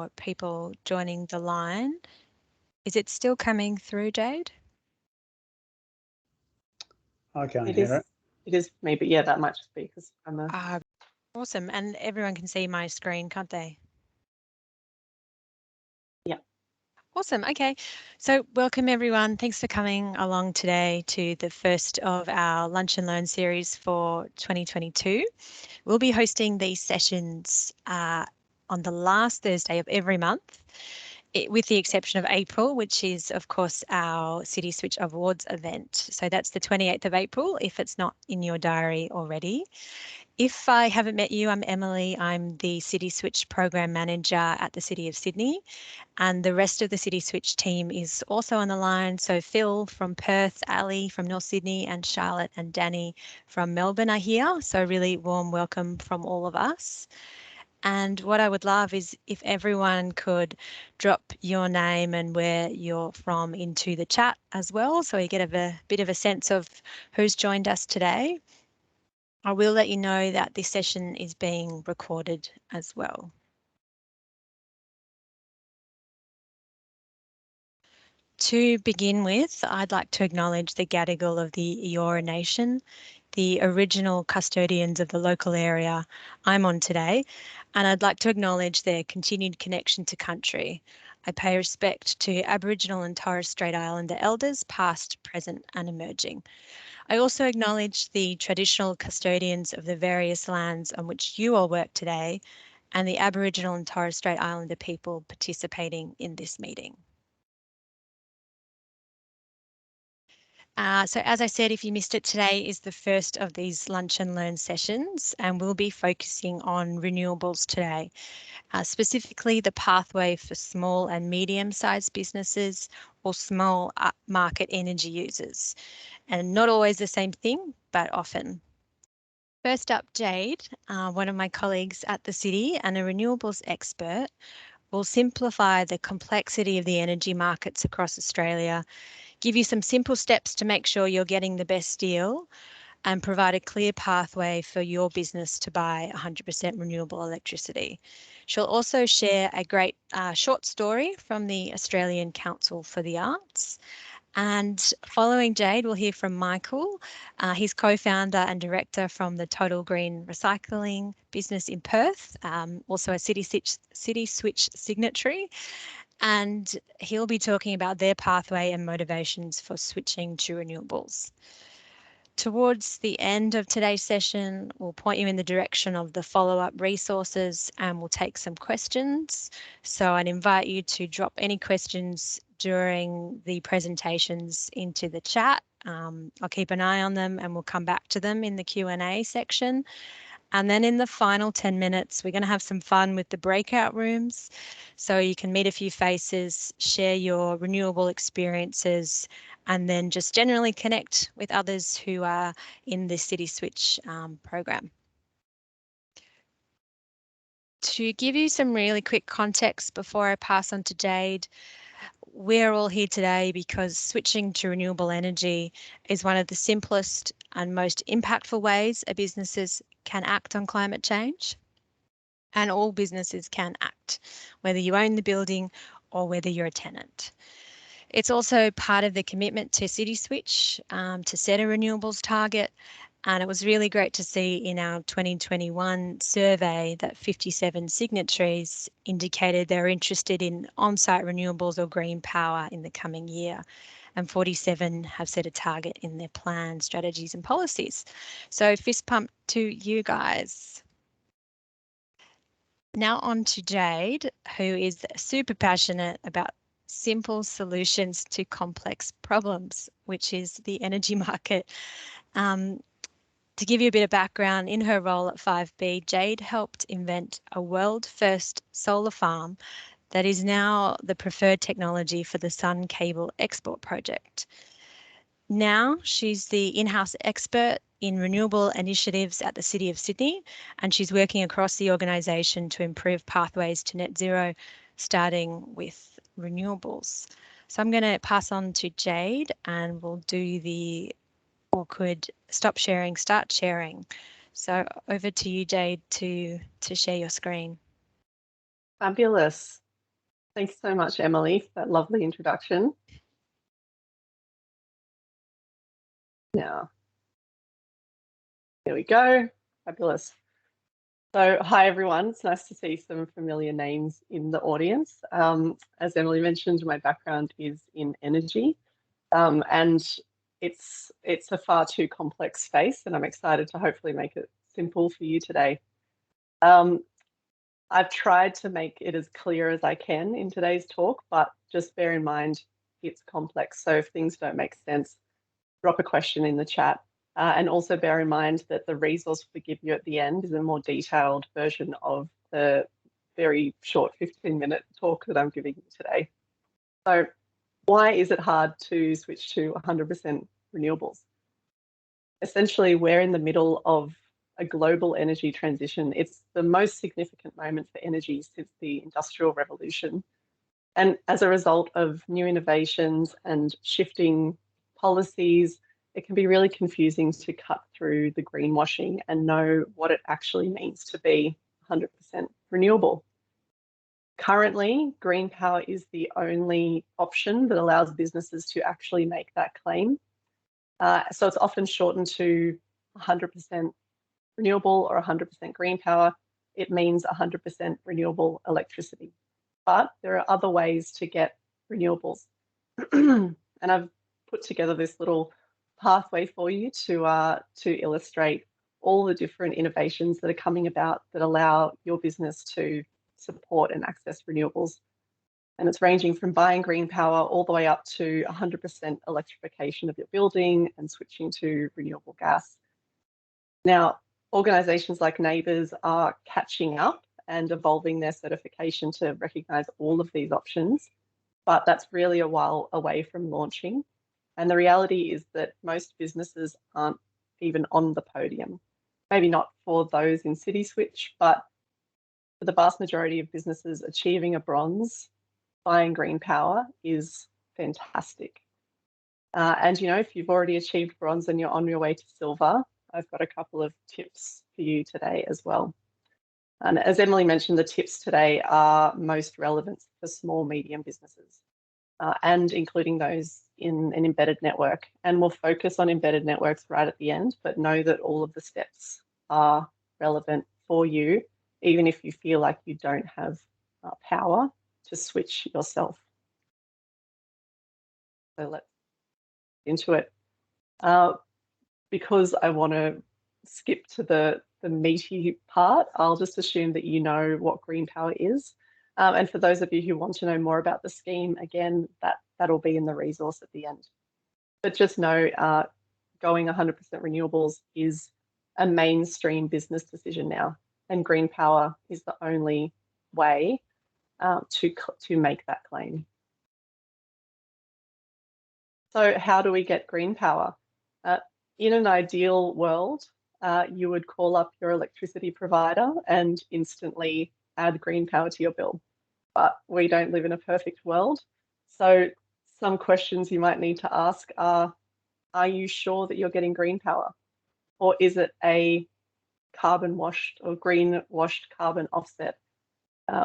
for people joining the line. Is it still coming through, Jade? I can't hear it. It is me, but yeah, that might just be because I'm a... Awesome. And everyone can see my screen, can't they? Yeah. Awesome. Okay. So welcome everyone. Thanks for coming along today to the first of our Lunch and Learn series for 2022. We'll be hosting these sessions on the last Thursday of every month, with the exception of April, which is, of course, our CitySwitch Awards event. So that's the 28th of April, if it's not in your diary already. If I haven't met you, I'm Emily. I'm the CitySwitch Program Manager at the City of Sydney, and the rest of the CitySwitch team is also on the line. So Phil from Perth, Ali from North Sydney, and Charlotte and Danny from Melbourne are here. So really warm welcome from all of us. And what I would love is if everyone could drop your name and where you're from into the chat as well, so we get a bit of a sense of who's joined us today. I will let you know that this session is being recorded as well. To begin with, I'd like to acknowledge the Gadigal of the Eora Nation, the original custodians of the local area I'm on today, and I'd like to acknowledge their continued connection to country. I pay respect to Aboriginal and Torres Strait Islander elders, past, present and emerging. I also acknowledge the traditional custodians of the various lands on which you all work today and the Aboriginal and Torres Strait Islander people participating in this meeting. So as I said, if you missed it, today is the first of these Lunch and Learn sessions, and we'll be focusing on renewables today, specifically the pathway for small and medium-sized businesses or small market energy users. And not always the same thing, but often. First up, Jade, one of my colleagues at the City and a renewables expert, will simplify the complexity of the energy markets across Australia, give you some simple steps to make sure you're getting the best deal, and provide a clear pathway for your business to buy 100% renewable electricity. She'll also share a great short story from the Australian Council for the Arts. And following Jade, we'll hear from Michael. He's co-founder and director from the Total Green Recycling business in Perth, also a CitySwitch signatory. And he'll be talking about their pathway and motivations for switching to renewables. Towards the end of today's session, we'll point you in the direction of the follow-up resources and we'll take some questions. So I'd invite you to drop any questions during the presentations into the chat. I'll keep an eye on them and we'll come back to them in the Q&A section. And then in the final 10 minutes, we're going to have some fun with the breakout rooms. So you can meet a few faces, share your renewable experiences, and then just generally connect with others who are in the CitySwitch program. To give you some really quick context before I pass on to Jade, we're all here today because switching to renewable energy is one of the simplest and most impactful ways a businesses can act on climate change. And all businesses can act, whether you own the building or whether you're a tenant. It's also part of the commitment to CitySwitch to set a renewables target. And it was really great to see in our 2021 survey that 57 signatories indicated they're interested in on-site renewables or green power in the coming year. And 47 have set a target in their plan, strategies and policies. So fist pump to you guys. Now on to Jade, who is super passionate about simple solutions to complex problems, which is the energy market. To give you a bit of background, in her role at 5B, Jade helped invent a world-first solar farm that is now the preferred technology for the Sun Cable Export Project. Now she's the in-house expert in renewable initiatives at the City of Sydney, and she's working across the organisation to improve pathways to net zero, starting with renewables. So I'm going to pass on to Jade and we'll do the awkward stop sharing, start sharing. So over to you, Jade, to share your screen. Fabulous. Thanks so much, Emily, for that lovely introduction. Now, there we go. Fabulous. So, hi everyone. It's nice to see some familiar names in the audience. As Emily mentioned, my background is in energy, and it's a far too complex space, and I'm excited to hopefully make it simple for you today. I've tried to make it as clear as I can in today's talk, but just bear in mind it's complex. So if things don't make sense, drop a question in the chat. And also bear in mind that the resource we give you at the end is a more detailed version of the very short 15-minute talk that I'm giving you today. So why is it hard to switch to 100% renewables? Essentially, we're in the middle of a global energy transition. It's the most significant moment for energy since the Industrial Revolution. And as a result of new innovations and shifting policies, it can be really confusing to cut through the greenwashing and know what it actually means to be 100% renewable. Currently, GreenPower is the only option that allows businesses to actually make that claim. So it's often shortened to 100% renewable or 100% GreenPower. It means 100% renewable electricity. But there are other ways to get renewables. And I've put together this little pathway for you to illustrate all the different innovations that are coming about that allow your business to support and access renewables. And it's ranging from buying green power all the way up to 100% electrification of your building and switching to renewable gas. Now, organisations like Neighbours are catching up and evolving their certification to recognise all of these options, but that's really a while away from launching. And the reality is that most businesses aren't even on the podium. Maybe not for those in CitySwitch, but for the vast majority of businesses, achieving a bronze, buying green power is fantastic. And you know, if you've already achieved bronze and you're on your way to silver, I've got a couple of tips for you today as well. And as Emily mentioned, the tips today are most relevant for small, medium businesses, and including those in an embedded network. And we'll focus on embedded networks right at the end, but know that all of the steps are relevant for you, even if you feel like you don't have power to switch yourself. So let's get into it. Because I want to skip to the meaty part, I'll just assume that you know what GreenPower is. And for those of you who want to know more about the scheme, again, that'll be in the resource at the end. But just know going 100% renewables is a mainstream business decision now, and GreenPower is the only way to make that claim. So how do we get GreenPower? In an ideal world, you would call up your electricity provider and instantly add GreenPower to your bill. But we don't live in a perfect world. So some questions you might need to ask are you sure that you're getting GreenPower? Or is it a carbon washed or green washed carbon offset?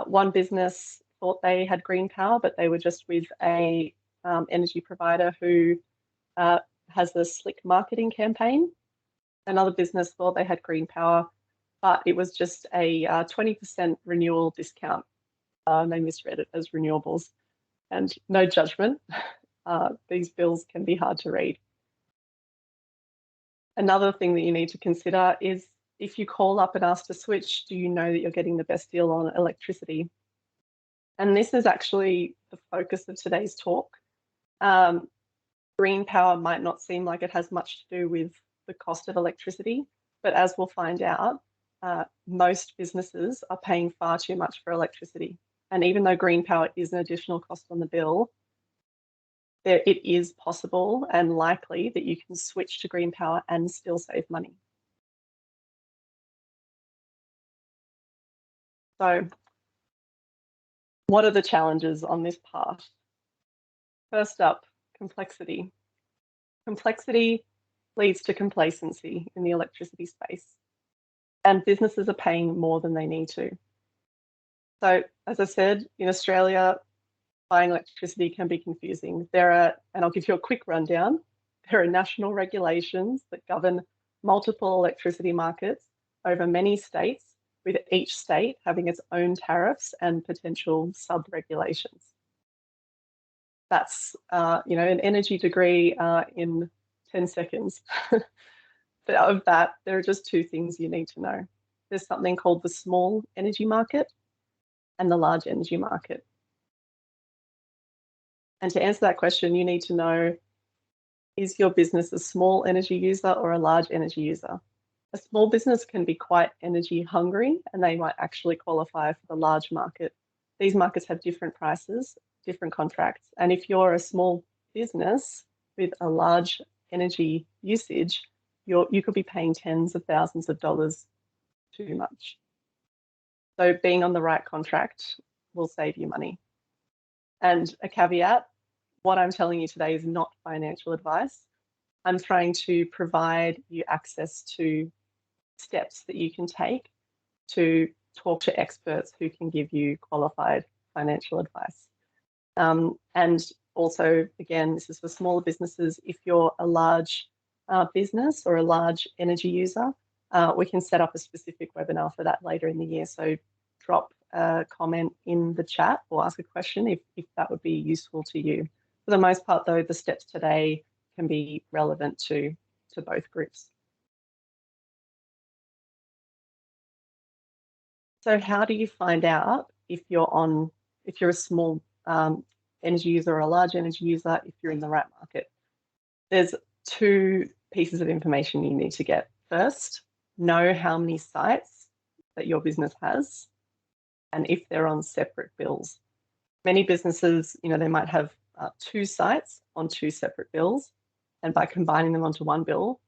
One business thought they had GreenPower, but they were just with a energy provider who has a slick marketing campaign. Another business thought they had GreenPower, but it was just a 20% renewal discount. They misread it as renewables. And no judgment, these bills can be hard to read. Another thing that you need to consider is if you call up and ask to switch, do you know that you're getting the best deal on electricity? And this is actually the focus of today's talk. GreenPower might not seem like it has much to do with the cost of electricity, but as we'll find out, most businesses are paying far too much for electricity. And even though GreenPower is an additional cost on the bill, it is possible and likely that you can switch to GreenPower and still save money. So what are the challenges on this path? First up, complexity. Complexity leads to complacency in the electricity space, and businesses are paying more than they need to. So as I said, in Australia, buying electricity can be confusing. There are, and I'll give you a quick rundown, there are national regulations that govern multiple electricity markets over many states, with each state having its own tariffs and potential sub-regulations. That's, an energy degree in 10 seconds. But of that, there are just two things you need to know. There's something called the small energy market and the large energy market. And to answer that question, you need to know, is your business a small energy user or a large energy user? A small business can be quite energy hungry and they might actually qualify for the large market. These markets have different prices, different contracts. And if you're a small business with a large energy usage, you could be paying tens of thousands of dollars too much. So being on the right contract will save you money. And a caveat, what I'm telling you today is not financial advice. I'm trying to provide you access to steps that you can take to talk to experts who can give you qualified financial advice. And also, again, this is for smaller businesses. If you're a large business or a large energy user, we can set up a specific webinar for that later in the year. So drop a comment in the chat or ask a question if that would be useful to you. For the most part, though, the steps today can be relevant to both groups. So how do you find out if you're a small energy user or a large energy user, if you're in the right market? There's two pieces of information you need to get. First, know how many sites that your business has and if they're on separate bills. Many businesses, they might have 2 sites on 2 separate bills, and by combining them onto one bill,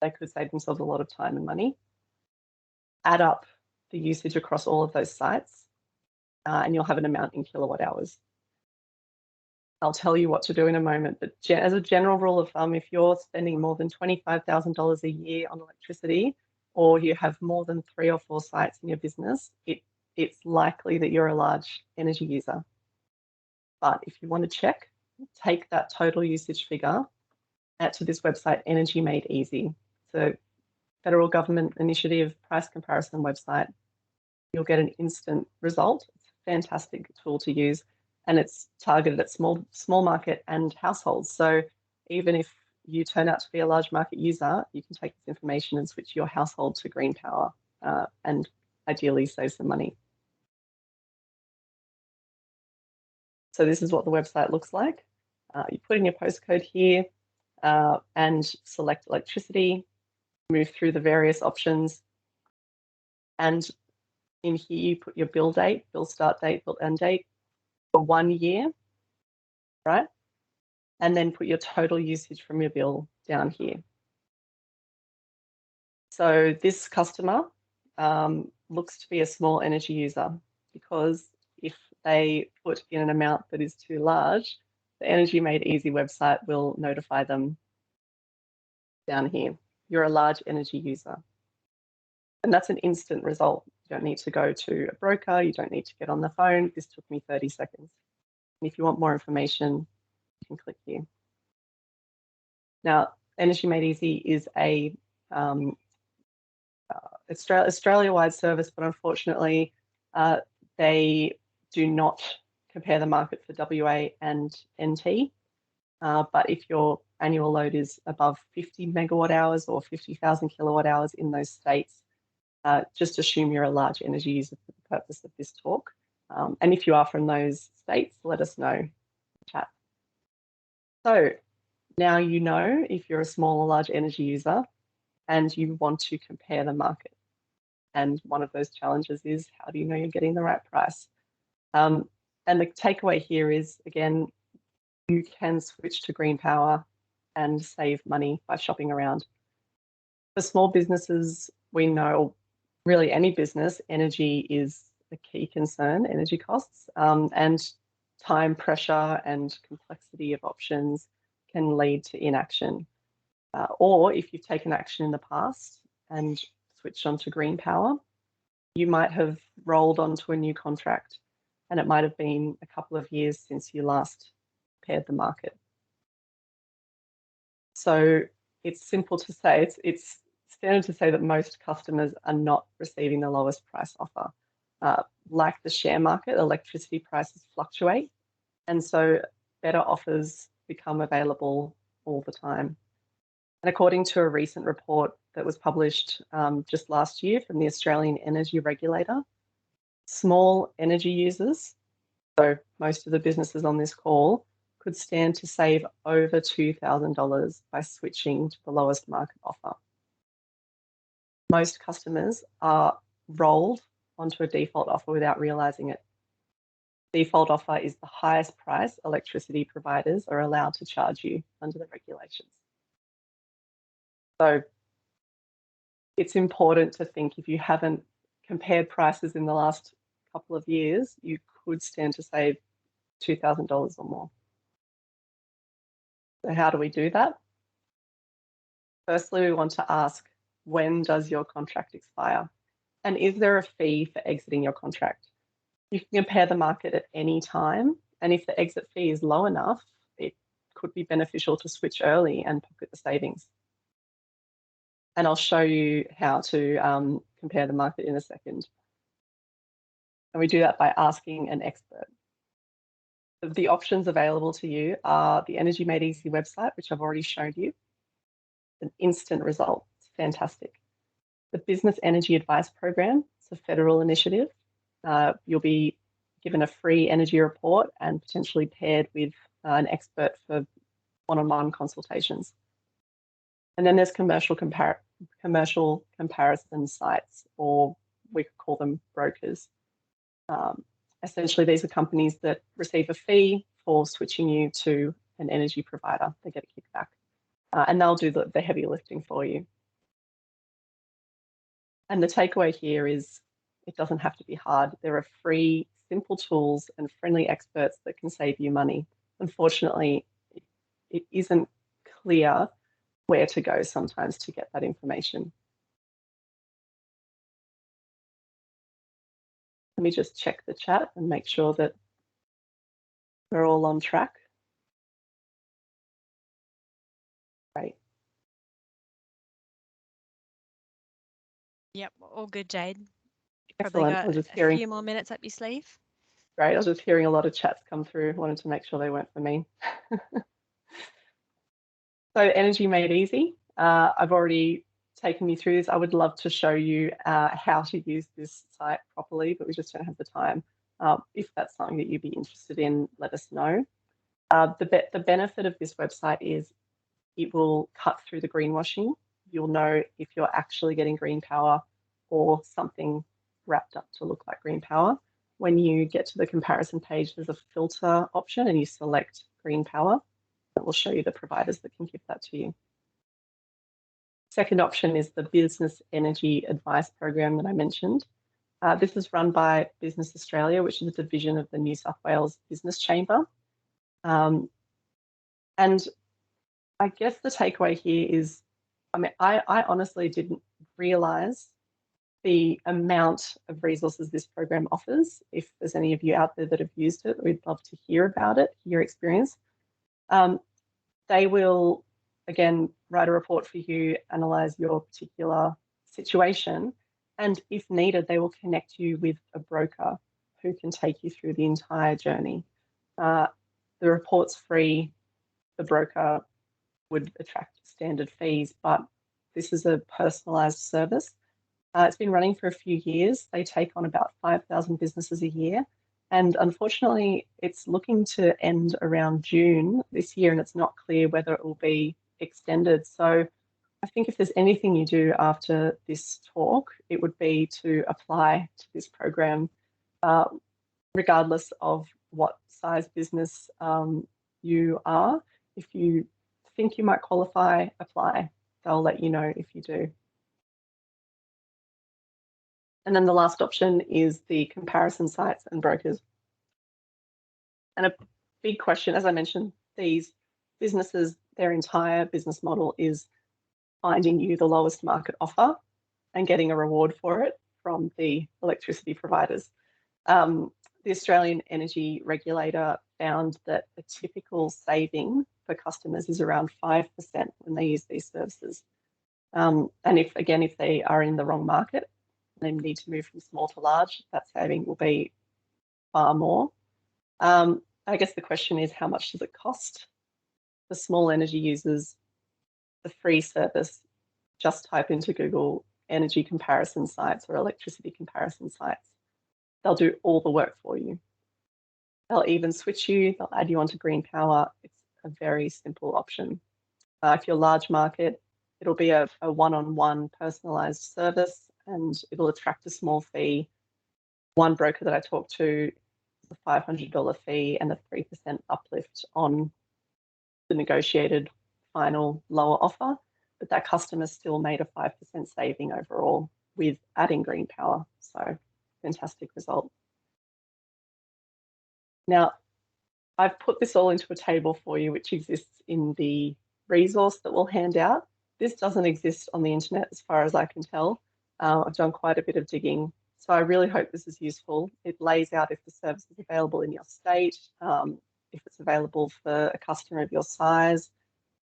they could save themselves a lot of time and money. Add up the usage across all of those sites, and you'll have an amount in kilowatt hours. I'll tell you what to do in a moment, but as a general rule of thumb, if you're spending more than $25,000 a year on electricity, or you have more than 3 or 4 sites in your business, it's likely that you're a large energy user. But if you want to check, take that total usage figure out to this website, Energy Made Easy. So federal government initiative price comparison website. You'll get an instant result. It's a fantastic tool to use, and it's targeted at small market and households. So even if you turn out to be a large market user, you can take this information and switch your household to GreenPower and ideally save some money. So this is what the website looks like. You put in your postcode here and select electricity, move through the various options, and in here you put your bill date, bill start date, bill end date for 1 year, right? And then put your total usage from your bill down here. So this customer looks to be a small energy user, because if they put in an amount that is too large, the Energy Made Easy website will notify them down here. You're a large energy user. And that's an instant result. You don't need to go to a broker. You don't need to get on the phone. This took me 30 seconds. And if you want more information, you can click here. Now, Energy Made Easy is a Australia-wide service, but unfortunately, they do not compare the market for WA and NT. But if your annual load is above 50 megawatt hours or 50,000 kilowatt hours in those states, just assume you're a large energy user for the purpose of this talk. And if you are from those states, let us know in the chat. So now you know if you're a small or large energy user and you want to compare the market. And one of those challenges is, how do you know you're getting the right price? And the takeaway here is, again, you can switch to GreenPower and save money by shopping around. For small businesses, we know, really any business, energy is a key concern, energy costs, and time pressure and complexity of options can lead to inaction. Or if you've taken action in the past and switched on to GreenPower, you might have rolled onto a new contract and it might have been a couple of years since you last paired the market. So it's simple to say, it's standard to say that most customers are not receiving the lowest price offer. Like the share market, electricity prices fluctuate, and so better offers become available all the time. And according to a recent report that was published just last year from the Australian Energy Regulator, small energy users, so most of the businesses on this call, could stand to save over $2,000 by switching to the lowest market offer. Most customers are rolled onto a default offer without realising it. Default offer is the highest price electricity providers are allowed to charge you under the regulations. So it's important to think, if you haven't compared prices in the last couple of years, you could stand to save $2,000 or more. So how do we do that? Firstly, we want to ask, when does your contract expire? And is there a fee for exiting your contract? You can compare the market at any time, and if the exit fee is low enough, it could be beneficial to switch early and pocket the savings. And I'll show you how to compare the market in a second. And we do that by asking an expert. The options available to you are the Energy Made Easy website, which I've already showed you. An instant result. It's fantastic. The Business Energy Advice Program, it's a federal initiative. You'll be given a free energy report and potentially paired with an expert for one-on-one consultations. And then there's commercial comparison sites, or we could call them brokers. Essentially, these are companies that receive a fee for switching you to an energy provider. They get a kickback, and they'll do the heavy lifting for you. And the takeaway here is, it doesn't have to be hard. There are free, simple tools and friendly experts that can save you money. Unfortunately, it isn't clear where to go sometimes to get that information. Let me just check the chat and make sure that we're all on track. Great. Yep, all good, Jade. Excellent. Probably got a few more minutes up your sleeve. Great. I was just hearing a lot of chats come through. Wanted to make sure they weren't for me. So Energy Made Easy. I've already taken you through this. I would love to show you how to use this site properly, but we just don't have the time. If that's something that you'd be interested in, let us know. The benefit of this website is it will cut through the greenwashing. You'll know if you're actually getting green power or something wrapped up to look like green power. When you get to the comparison page, there's a filter option and you select green power. That will show you the providers that can give that to you. Second option is the Business Energy Advice Program that I mentioned. This is run by Business Australia, which is a division of the New South Wales Business Chamber. And I guess the takeaway here is, I honestly didn't realise the amount of resources this program offers. If there's any of you out there that have used it, we'd love to hear about it, your experience. They will, again, write a report for you, analyse your particular situation, and if needed, they will connect you with a broker who can take you through the entire journey. The report's free. The broker would attract standard fees, but this is a personalised service. It's been running for a few years. They take on about 5,000 businesses a year. And unfortunately, it's looking to end around June this year, and it's not clear whether it will be extended. So I think if there's anything you do after this talk, it would be to apply to this program, regardless of what size business you are. If you think you might qualify, apply. They'll let you know if you do. And then the last option is the comparison sites and brokers. And a big question, as I mentioned, these businesses, their entire business model is finding you the lowest market offer and getting a reward for it from the electricity providers. the Australian Energy Regulator found that a typical saving for customers is around 5% when they use these services. And if they are in the wrong market, they need to move from small to large, that saving will be far more. I guess the question is, how much does it cost? For small energy users, the free service, just type into Google energy comparison sites or electricity comparison sites. They'll do all the work for you. They'll even switch you, they'll add you onto GreenPower. It's a very simple option. If you're large market, it'll be a one-on-one personalized service, and it'll attract a small fee. One broker that I talked to is a $500 fee and a 3% uplift on the negotiated final lower offer, but that customer still made a 5% saving overall with adding GreenPower. So fantastic result. Now, I've put this all into a table for you, which exists in the resource that we'll hand out. This doesn't exist on the internet as far as I can tell. I've done quite a bit of digging, so I really hope this is useful. It lays out if the service is available in your state, if it's available for a customer of your size,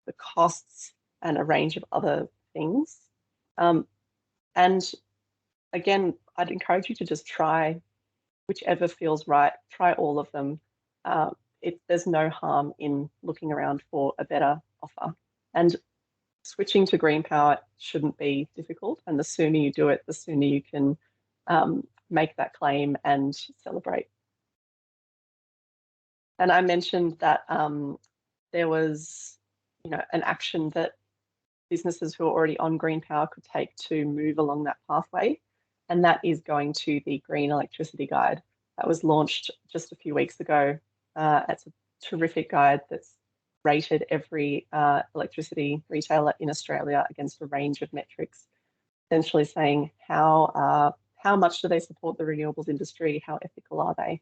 the costs, and a range of other things. And again, I'd encourage you to just try whichever feels right. Try all of them. There's no harm in looking around for a better offer. And switching to GreenPower shouldn't be difficult. And the sooner you do it, the sooner you can make that claim and celebrate. And I mentioned that there was, an action that businesses who are already on GreenPower could take to move along that pathway, and that is going to the Green Electricity Guide that was launched just a few weeks ago. It's a terrific guide that's rated every electricity retailer in Australia against a range of metrics, essentially saying how much do they support the renewables industry, how ethical are they.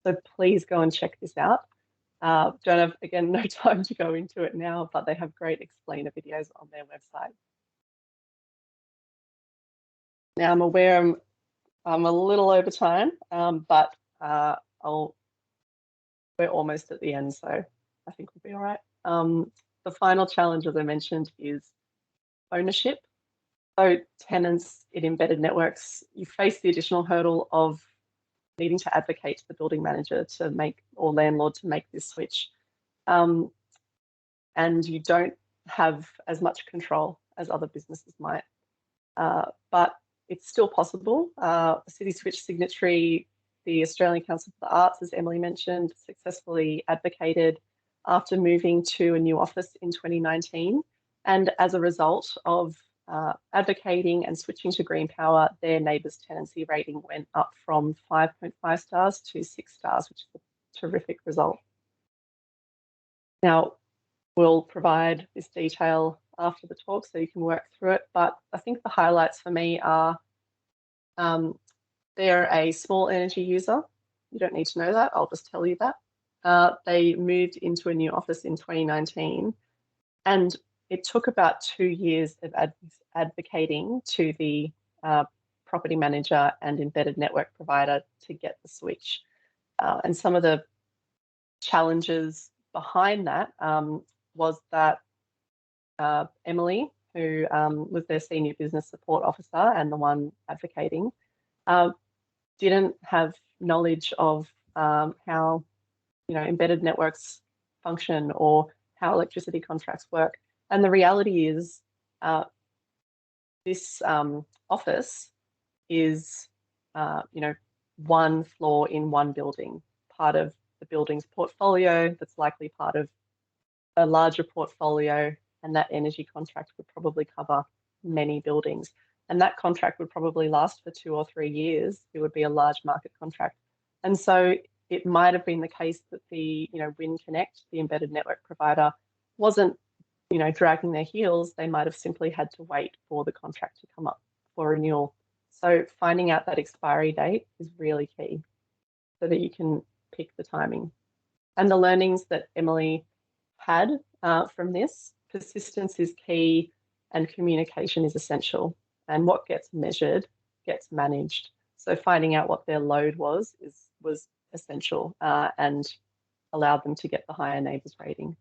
So please go and check this out. Don't have, again, no time to go into it now, but they have great explainer videos on their website. Now, I'm aware I'm a little over time, but we're almost at the end, so I think we'll be all right. The final challenge, as I mentioned, is ownership. So tenants in embedded networks, you face the additional hurdle of needing to advocate to the building manager to make, or landlord to make this switch. And you don't have as much control as other businesses might. But it's still possible. CitySwitch signatory, the Australian Council for the Arts, as Emily mentioned, successfully advocated after moving to a new office in 2019. And as a result of advocating and switching to GreenPower, their neighbours' tenancy rating went up from 5.5 stars to 6 stars, which is a terrific result. Now, we'll provide this detail after the talk so you can work through it, but I think the highlights for me are they're a small energy user. You don't need to know that, I'll just tell you that. They moved into a new office in 2019, and it took about 2 years of advocating to the property manager and embedded network provider to get the switch. And some of the challenges behind that was that Emily, who was their senior business support officer and the one advocating, didn't have knowledge of how embedded networks function or how electricity contracts work. And the reality is this office is one floor in one building, part of the building's portfolio that's likely part of a larger portfolio, and that energy contract would probably cover many buildings. And that contract would probably last for 2 or 3 years. It would be a large market contract. And so it might have been the case that the WinConnect, the embedded network provider, wasn't dragging their heels. They might have simply had to wait for the contract to come up for renewal. So finding out that expiry date is really key so that you can pick the timing. And the learnings that Emily had from this, persistence is key and communication is essential. And what gets measured gets managed. So finding out what their load was essential and allowed them to get the higher neighbours rating.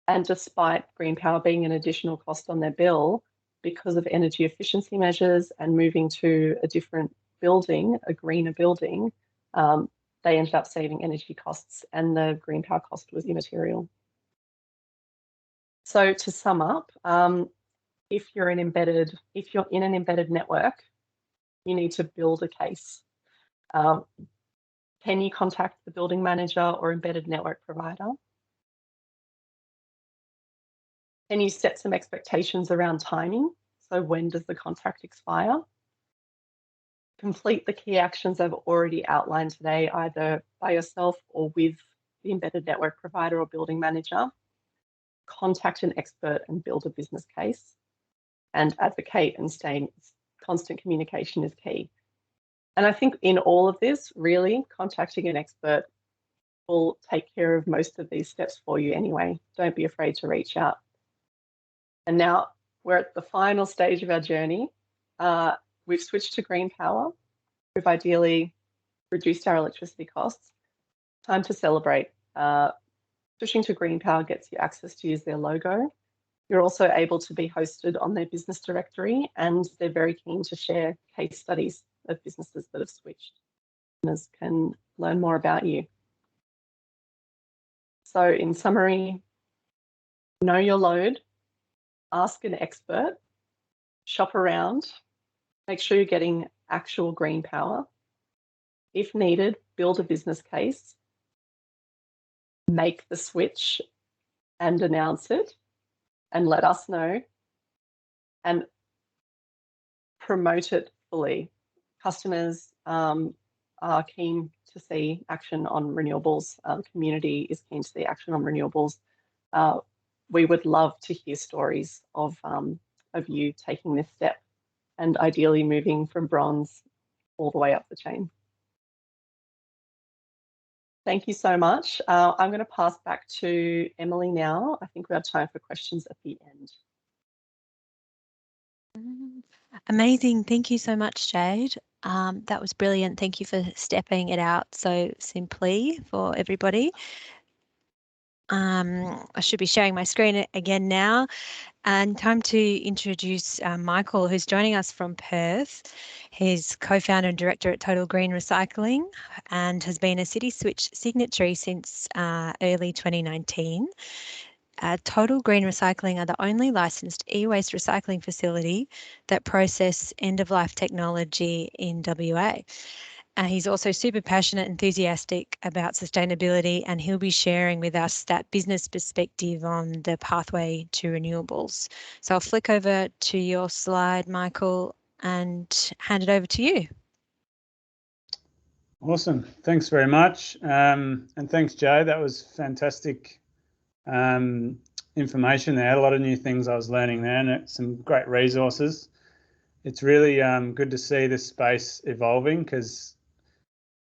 And despite GreenPower being an additional cost on their bill, because of energy efficiency measures and moving to a different building, a greener building, they ended up saving energy costs, and the GreenPower cost was immaterial. So to sum up, if you're in an embedded network, you need to build a case. Can you contact the building manager or embedded network provider? Can you set some expectations around timing? So when does the contract expire? Complete the key actions I've already outlined today, either by yourself or with the embedded network provider or building manager. Contact an expert and build a business case, and advocate and stay in constant communication is key. And I think in all of this, really, contacting an expert will take care of most of these steps for you anyway. Don't be afraid to reach out. And now we're at the final stage of our journey. We've switched to GreenPower. We've ideally reduced our electricity costs. Time to celebrate. Switching to GreenPower gets you access to use their logo. You're also able to be hosted on their business directory, and they're very keen to share case studies of businesses that have switched. Listeners can learn more about you. So in summary, know your load, ask an expert, shop around, make sure you're getting actual GreenPower. If needed, build a business case, make the switch and announce it, and let us know, and promote it fully. Customers are keen to see action on renewables. Community is keen to see action on renewables. We would love to hear stories of you taking this step and ideally moving from bronze all the way up the chain. Thank you so much. I'm going to pass back to Emily now. I think we have time for questions at the end. Amazing. Thank you so much, Jade. That was brilliant. Thank you for stepping it out so simply for everybody. I should be sharing my screen again now, and time to introduce Michael, who's joining us from Perth. He's co-founder and director at Total Green Recycling and has been a CitySwitch signatory since early 2019. Total Green Recycling are the only licensed e-waste recycling facility that process end-of-life technology in WA. He's also super passionate, enthusiastic about sustainability, and he'll be sharing with us that business perspective on the pathway to renewables. So I'll flick over to your slide, Michael, and hand it over to you. Awesome. Thanks very much. And thanks, Jade. That was fantastic information there. A lot of new things I was learning there, and some great resources. It's really good to see this space evolving, because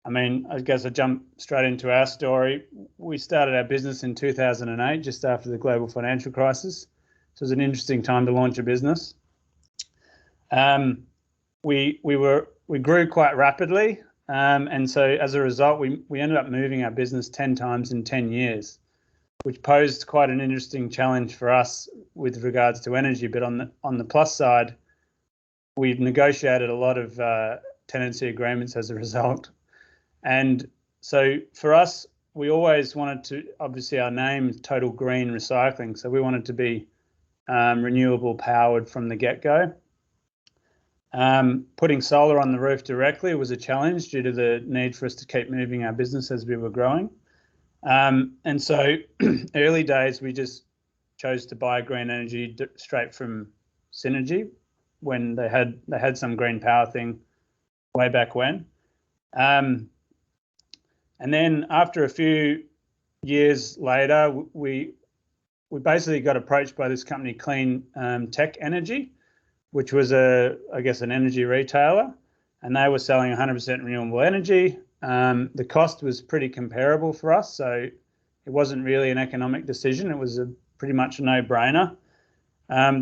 I mean, I guess I jump straight into our story. We started our business in 2008, just after the global financial crisis. So it was an interesting time to launch a business. We grew quite rapidly, and so as a result, we ended up moving our business 10 times in 10 years, which posed quite an interesting challenge for us with regards to energy. But on the plus side, we've negotiated a lot of tenancy agreements as a result. And so for us, we always wanted to, obviously our name is Total Green Recycling, so we wanted to be renewable powered from the get-go. Putting solar on the roof directly was a challenge due to the need for us to keep moving our business as we were growing. And so early days, we just chose to buy green energy straight from Synergy when they had some GreenPower thing way back when. And then after a few years later, we basically got approached by this company, Clean Tech Energy, which was I guess an energy retailer, and they were selling 100% renewable energy. The cost was pretty comparable for us, so it wasn't really an economic decision. It was pretty much a no-brainer.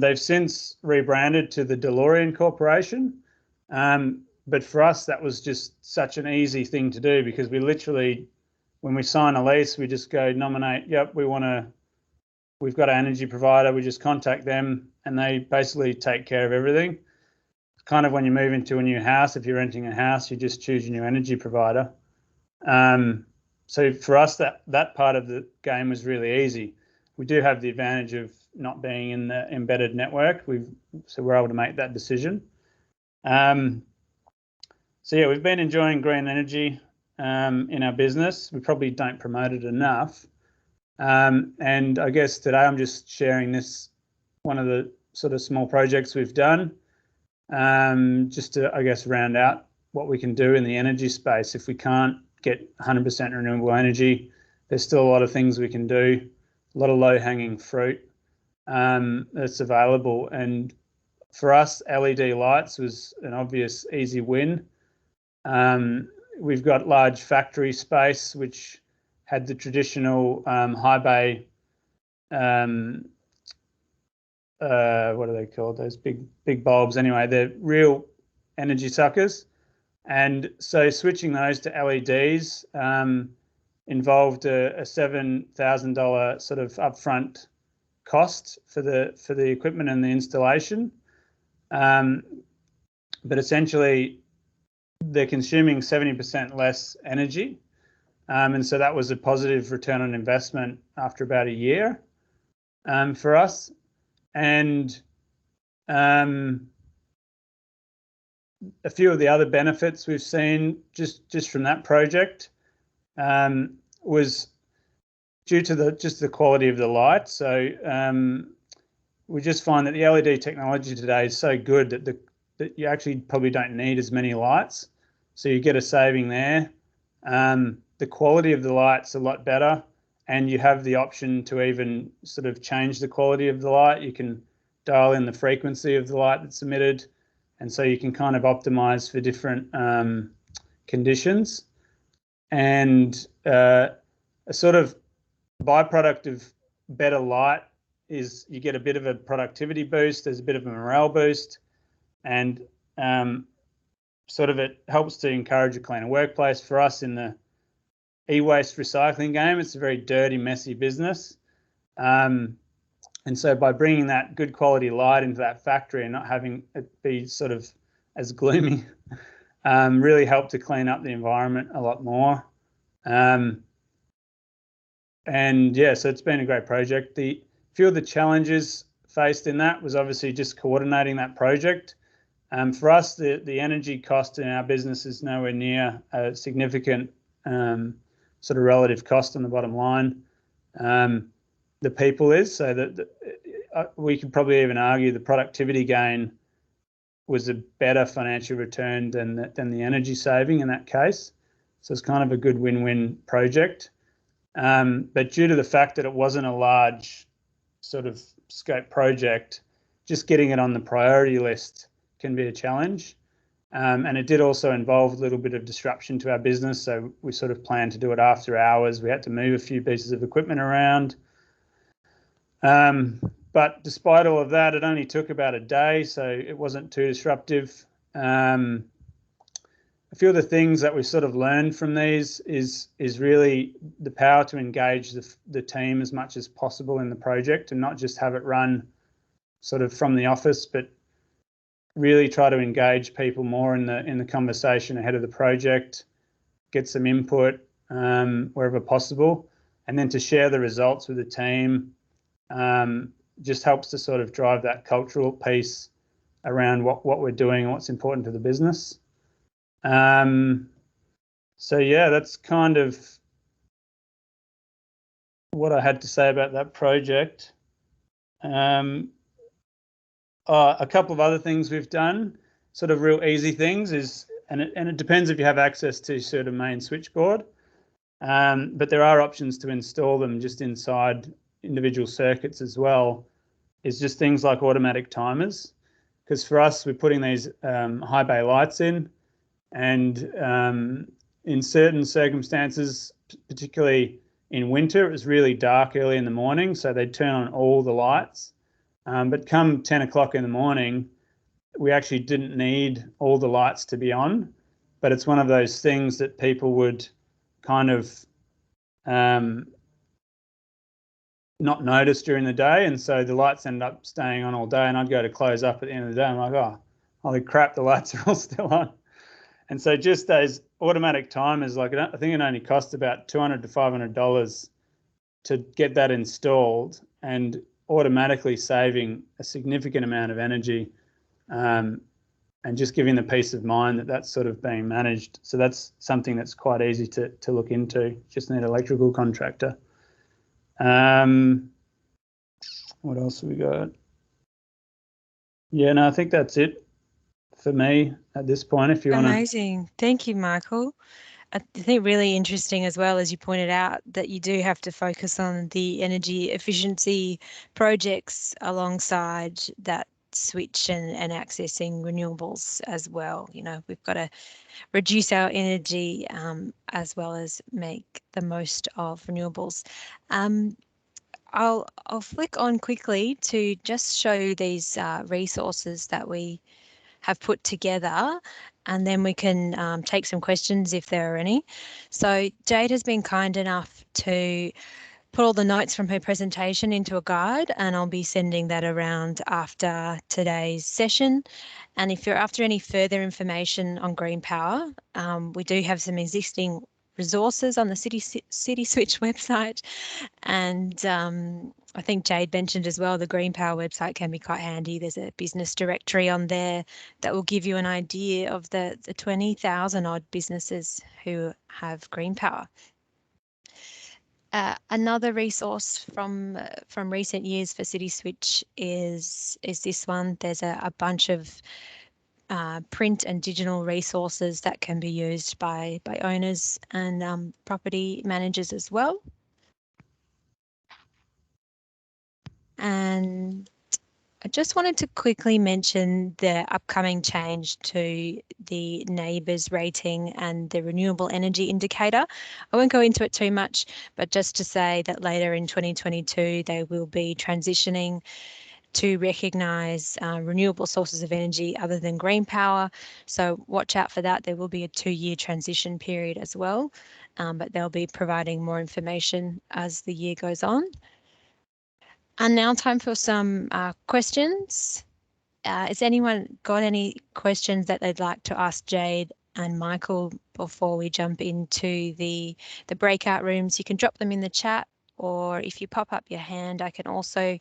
They've since rebranded to the DeLorean Corporation, but for us, that was just such an easy thing to do, because we literally, when we sign a lease, we just go nominate, yep, we've got an energy provider, we just contact them and they basically take care of everything. Kind of when you move into a new house, if you're renting a house, you just choose your new energy provider. So for us, that part of the game was really easy. We do have the advantage of not being in the embedded network, so we're able to make that decision. So yeah, we've been enjoying green energy in our business. We probably don't promote it enough. And I guess today I'm just sharing this, one of the sort of small projects we've done, just to, I guess, round out what we can do in the energy space. If we can't get 100% renewable energy, there's still a lot of things we can do, a lot of low-hanging fruit that's available. And for us, LED lights was an obvious, easy win. We've got large factory space, which had the traditional high bay, what are they called? Those big bulbs. Anyway, they're real energy suckers. And so switching those to LEDs involved a $7,000 sort of upfront cost for the equipment and the installation. But essentially, they're consuming 70% less energy. And so that was a positive return on investment after about a year for us. And a few of the other benefits we've seen just from that project was due to the quality of the light. So we just find that the LED technology today is so good that you actually probably don't need as many lights. So you get a saving there. The quality of the light's a lot better, and you have the option to even sort of change the quality of the light. You can dial in the frequency of the light that's emitted, and so you can kind of optimize for different conditions. And a sort of byproduct of better light is you get a bit of a productivity boost, there's a bit of a morale boost, and sort of it helps to encourage a cleaner workplace. For us in the e-waste recycling game, it's a very dirty, messy business. And so by bringing that good quality light into that factory and not having it be sort of as gloomy, really helped to clean up the environment a lot more. And yeah, so it's been a great project. The few of the challenges faced in that was obviously just coordinating that project. For us, the energy cost in our business is nowhere near a significant sort of relative cost on the bottom line. The people is, so that we could probably even argue the productivity gain was a better financial return than the energy saving in that case. So it's kind of a good win-win project. But due to the fact that it wasn't a large sort of scope project, just getting it on the priority list can be a challenge. And it did also involve a little bit of disruption to our business. So we sort of planned to do it after hours. We had to move a few pieces of equipment around. But despite all of that, it only took about a day, so it wasn't too disruptive. A few of the things that we sort of learned from these is really the power to engage the team as much as possible in the project and not just have it run sort of from the office, but really try to engage people more in the conversation ahead of the project, get some input wherever possible, and then to share the results with the team just helps to sort of drive that cultural piece around what we're doing and what's important to the business. So yeah, that's kind of what I had to say about that project. A couple of other things we've done, sort of real easy things, is, and it depends if you have access to sort of main switchboard, but there are options to install them just inside individual circuits as well, is just things like automatic timers. Because for us, we're putting these high bay lights in, and in certain circumstances, particularly in winter, it was really dark early in the morning, so they'd turn on all the lights. But come 10 o'clock in the morning, we actually didn't need all the lights to be on, but it's one of those things that people would kind of not notice during the day, and so the lights end up staying on all day, and I'd go to close up at the end of the day. I'm like, oh, holy crap, the lights are all still on. And so just those automatic timers, like I think it only cost about $200 to $500 to get that installed, and automatically saving a significant amount of energy, and just giving the peace of mind that that's sort of being managed. So that's something that's quite easy to look into. Just need an electrical contractor. What else have we got? Yeah, no, I think that's it for me at this point. If you want to. Amazing. Thank you, Michael. I think really interesting as well, as you pointed out, that you do have to focus on the energy efficiency projects alongside that switch and accessing renewables as well. You know, we've got to reduce our energy as well as make the most of renewables. I'll flick on quickly to just show these resources that we have put together, and then we can take some questions if there are any. So Jade has been kind enough to put all the notes from her presentation into a guide, and I'll be sending that around after today's session. And if you're after any further information on GreenPower, we do have some existing resources on the CitySwitch website, and I think Jade mentioned as well, the GreenPower website can be quite handy. There's a business directory on there that will give you an idea of the 20,000 odd businesses who have GreenPower. Another resource from recent years for CitySwitch is this one. There's a bunch of print and digital resources that can be used by owners and property managers as well. And I just wanted to quickly mention the upcoming change to the NABERS rating and the renewable energy indicator. I won't go into it too much, but just to say that later in 2022, they will be transitioning to recognise renewable sources of energy other than GreenPower. So watch out for that. There will be a 2-year transition period as well, but they'll be providing more information as the year goes on. And now time for some questions. Has anyone got any questions that they'd like to ask Jade and Michael before we jump into the breakout rooms? You can drop them in the chat, or if you pop up your hand, I can also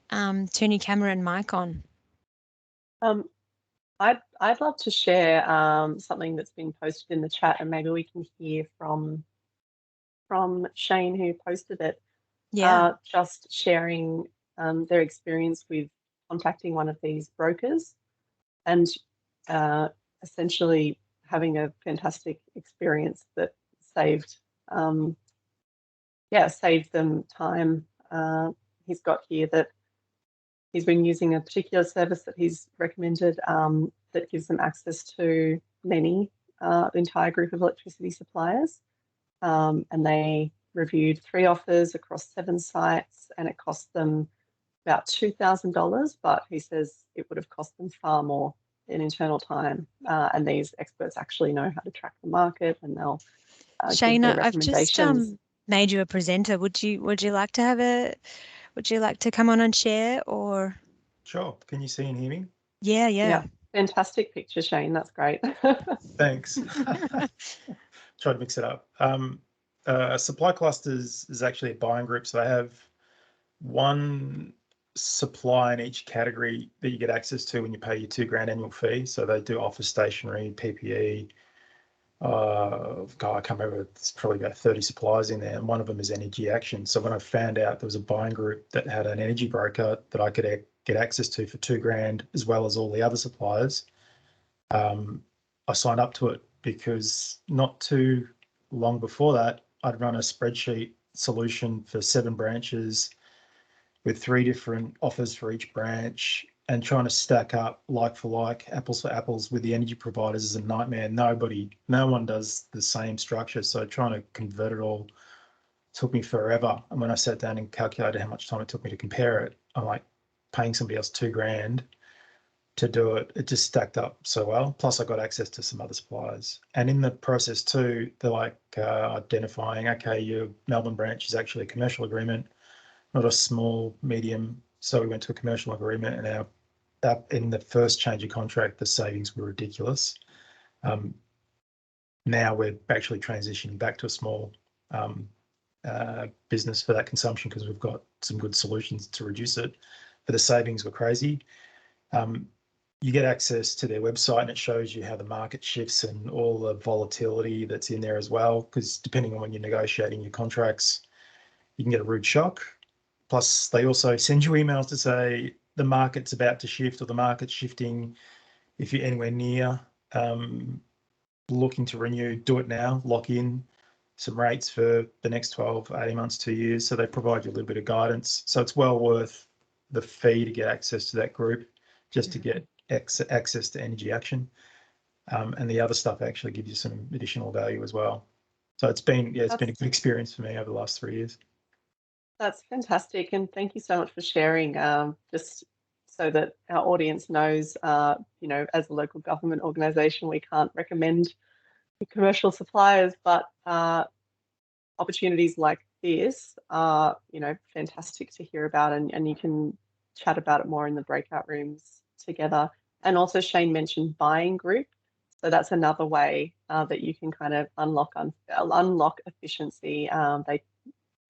turn your camera and mic on. I'd love to share something that's been posted in the chat, and maybe we can hear from Shane, who posted it. Yeah. Just sharing their experience with contacting one of these brokers and essentially having a fantastic experience that saved them time. He's got here that he's been using a particular service that he's recommended that gives them access to the entire group of electricity suppliers, and they reviewed 3 offers across 7 sites, and it cost them about $2,000, but he says it would have cost them far more in internal time. And these experts actually know how to track the market, and they'll Shane, give their I've just made you a presenter. Would you like to come on and share, or? Sure. Can you see and hear me? Yeah. Fantastic picture, Shane. That's great. Thanks. Try to mix it up. Supply clusters is actually a buying group, so they have one supply in each category that you get access to when you pay your $2,000 annual fee. So they do office stationery, PPE. I can't remember. There's probably about 30 suppliers in there, and one of them is Energy Action. So when I found out there was a buying group that had an energy broker that I could get access to for $2,000, as well as all the other suppliers, I signed up to it, because not too long before that, I'd run a spreadsheet solution for 7 branches with 3 different offers for each branch, and trying to stack up like for like, apples for apples with the energy providers is a nightmare. No one does the same structure. So trying to convert it all took me forever. And when I sat down and calculated how much time it took me to compare it, I'm like, paying somebody else $2,000 to do it. It just stacked up so well. Plus, I got access to some other suppliers. And in the process too, they're like identifying, okay, your Melbourne branch is actually a commercial agreement, not a small, medium. So we went to a commercial agreement, and in the first change of contract, the savings were ridiculous. Now we're actually transitioning back to a small business for that consumption because we've got some good solutions to reduce it. But the savings were crazy. You get access to their website, and it shows you how the market shifts and all the volatility that's in there as well, because depending on when you're negotiating your contracts, you can get a rude shock. Plus, they also send you emails to say the market's about to shift or the market's shifting. If you're anywhere near looking to renew, do it now, lock in some rates for the next 12, 18 months, 2 years. So they provide you a little bit of guidance. So it's well worth the fee to get access to that group, just to get access to Energy Action. And the other stuff actually gives you some additional value as well. So it's been a good experience for me over the last 3 years. That's fantastic, and thank you so much for sharing. Just so that our audience knows, you know, as a local government organisation, we can't recommend commercial suppliers, but opportunities like this are, you know, fantastic to hear about, and you can chat about it more in the breakout rooms together. And also Shane mentioned buying group. So that's another way that you can kind of unlock efficiency. They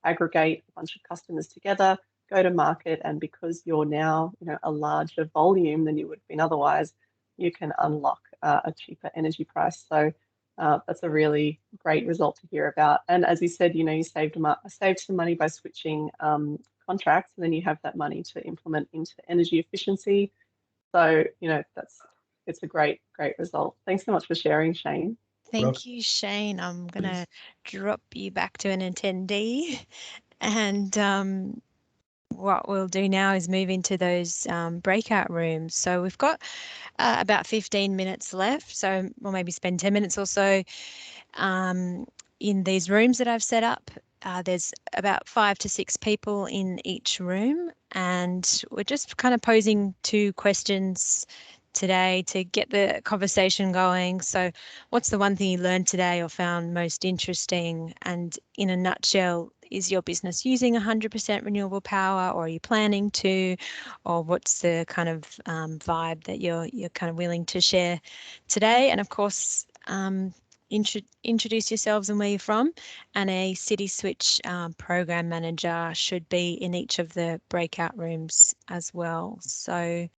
aggregate a bunch of customers together, go to market, and because you're now, you know, a larger volume than you would have been otherwise, you can unlock a cheaper energy price. So that's a really great result to hear about. And as you said, you know, you saved some money by switching contracts, and then you have that money to implement into energy efficiency. So, you know, it's a great result. Thanks so much for sharing, Shane. Thank you, Shane. I'm going to drop you back to an attendee, and what we'll do now is move into those breakout rooms. So we've got about 15 minutes left, so we'll maybe spend 10 minutes or so in these rooms that I've set up. There's about 5 to 6 people in each room, and we're just kind of posing 2 questions today to get the conversation going. So what's the one thing you learned today or found most interesting? And in a nutshell, is your business using 100% renewable power, or are you planning to? Or what's the kind of vibe that you're kind of willing to share today? And of course, introduce yourselves and where you're from, and a CitySwitch program manager should be in each of the breakout rooms as well. So